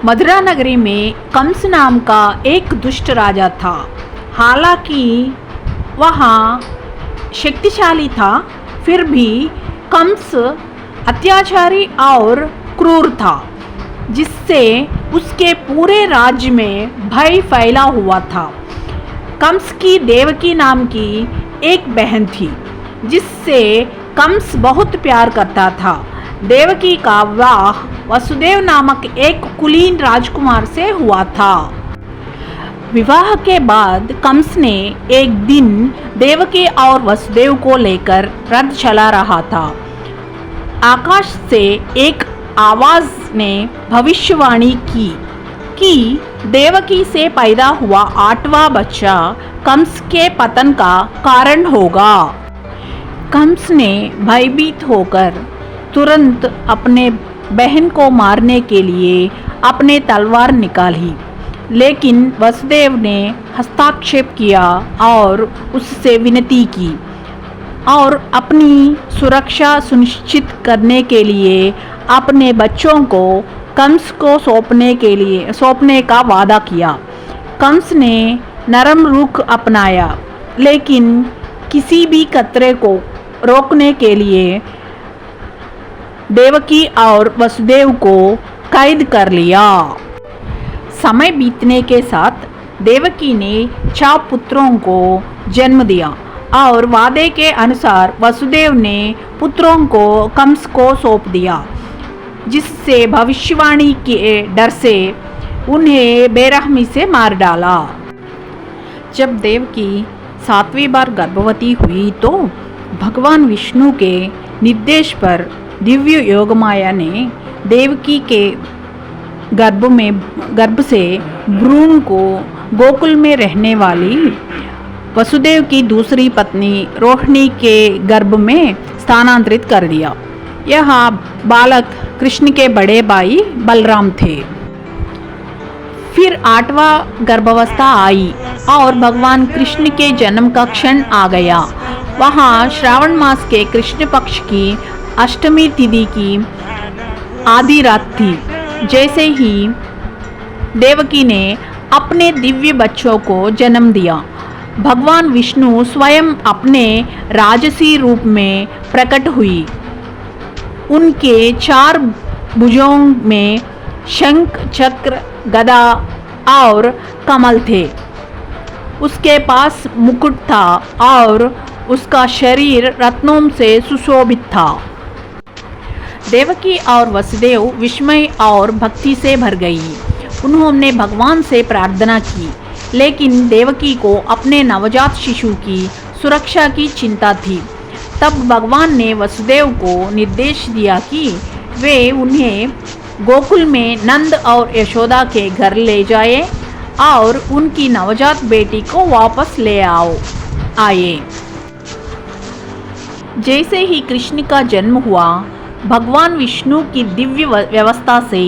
मथुरा नगरी में कंस नाम का एक दुष्ट राजा था। हालांकि वहाँ शक्तिशाली था, फिर भी कंस अत्याचारी और क्रूर था, जिससे उसके पूरे राज्य में भय फैला हुआ था। कंस की देवकी नाम की एक बहन थी, जिससे कंस बहुत प्यार करता था। देवकी का विवाह वसुदेव नामक एक कुलीन राजकुमार से हुआ था। विवाह के बाद कंस ने एक दिन देवकी और वसुदेव को लेकर रथ चला रहा था। आकाश से एक आवाज ने भविष्यवाणी की कि देवकी से पैदा हुआ 8वां बच्चा कंस के पतन का कारण होगा। कंस ने भयभीत होकर तुरंत अपने बहन को मारने के लिए अपने तलवार निकाली, लेकिन वसुदेव ने हस्तक्षेप किया और उससे विनती की और अपनी सुरक्षा सुनिश्चित करने के लिए अपने बच्चों को कंस को सौंपने का वादा किया। कंस ने नरम रुख अपनाया, लेकिन किसी भी खतरे को रोकने के लिए देवकी और वसुदेव को कैद कर लिया। समय बीतने के साथ देवकी ने 4 पुत्रों को जन्म दिया और वादे के अनुसार वसुदेव ने पुत्रों को कंस को सौंप दिया, जिससे भविष्यवाणी के डर से उन्हें बेरहमी से मार डाला। जब देवकी 7वीं बार गर्भवती हुई तो भगवान विष्णु के निर्देश पर दिव्य योगमाया ने देवकी के गर्भ से भ्रूण को गोकुल में रहने वाली वसुदेव की दूसरी पत्नी रोहिणी के गर्भ में स्थानांतरित कर दिया। यह बालक कृष्ण के बड़े भाई बलराम थे। फिर 8वां गर्भावस्था आई और भगवान कृष्ण के जन्म का क्षण आ गया। वहाँ श्रावण मास के कृष्ण पक्ष की अष्टमी तिथि की आधी रात थी। जैसे ही देवकी ने अपने दिव्य बच्चों को जन्म दिया, भगवान विष्णु स्वयं अपने राजसी रूप में प्रकट हुई। उनके 4 भुजों में शंख, चक्र, गदा और कमल थे। उसके पास मुकुट था और उसका शरीर रत्नों से सुशोभित था। देवकी और वसुदेव विस्मय और भक्ति से भर गई। उन्होंने भगवान से प्रार्थना की, लेकिन देवकी को अपने नवजात शिशु की सुरक्षा की चिंता थी। तब भगवान ने वसुदेव को निर्देश दिया कि वे उन्हें गोकुल में नंद और यशोदा के घर ले जाएं और उनकी नवजात बेटी को वापस ले आए। जैसे ही कृष्ण का जन्म हुआ, भगवान विष्णु की दिव्य व्यवस्था से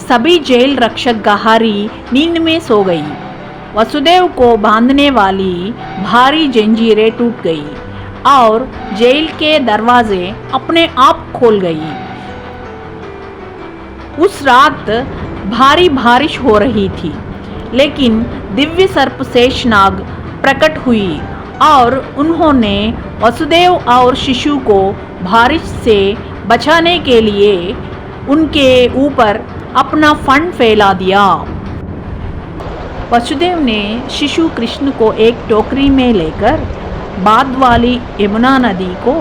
सभी जेल रक्षक गहारी नींद में सो गई। वसुदेव को बांधने वाली भारी जंजीरें टूट गई और जेल के दरवाजे अपने आप खोल गई। उस रात भारी बारिश हो रही थी, लेकिन दिव्य सर्प शेषनाग प्रकट हुई और उन्होंने वसुदेव और शिशु को बारिश से बचाने के लिए उनके ऊपर अपना फंड फैला दिया। वसुदेव ने शिशु कृष्ण को एक टोकरी में लेकर बाद वाली यमुना नदी को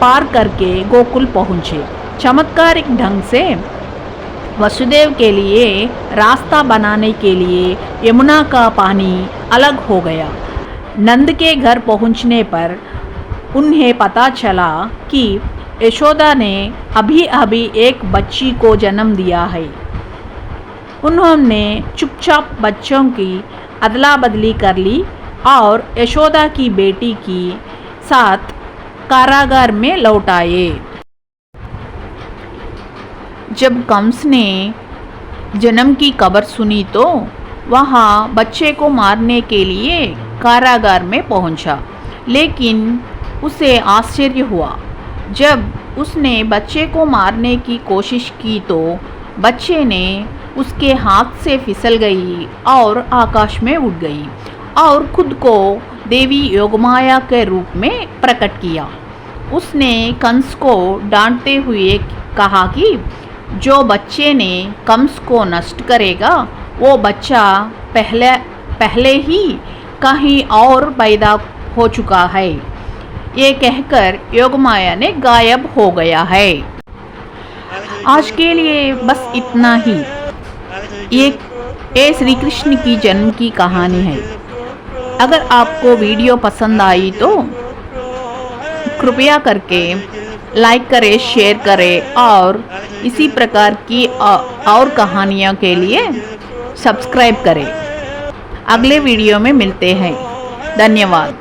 पार करके गोकुल पहुँचे। चमत्कारिक ढंग से वसुदेव के लिए रास्ता बनाने के लिए यमुना का पानी अलग हो गया। नंद के घर पहुंचने पर उन्हें पता चला कि यशोदा ने अभी एक बच्ची को जन्म दिया है। उन्होंने चुपचाप बच्चों की अदला बदली कर ली और यशोदा की बेटी की साथ कारागार में लौट आए। जब कंस ने जन्म की खबर सुनी तो वहाँ बच्चे को मारने के लिए कारागार में पहुंचा, लेकिन उसे आश्चर्य हुआ। जब उसने बच्चे को मारने की कोशिश की तो बच्चे ने उसके हाथ से फिसल गई और आकाश में उड़ गई और खुद को देवी योगमाया के रूप में प्रकट किया। उसने कंस को डांटते हुए कहा कि जो बच्चे ने कंस को नष्ट करेगा वो बच्चा पहले ही कहीं और पैदा हो चुका है। ये कहकर योगमाया ने गायब हो गया है। आज के लिए बस इतना ही। ये श्री कृष्ण की जन्म की कहानी है। अगर आपको वीडियो पसंद आई तो कृपया करके लाइक करें, शेयर करें और इसी प्रकार की और कहानियों के लिए सब्सक्राइब करें। अगले वीडियो में मिलते हैं। धन्यवाद।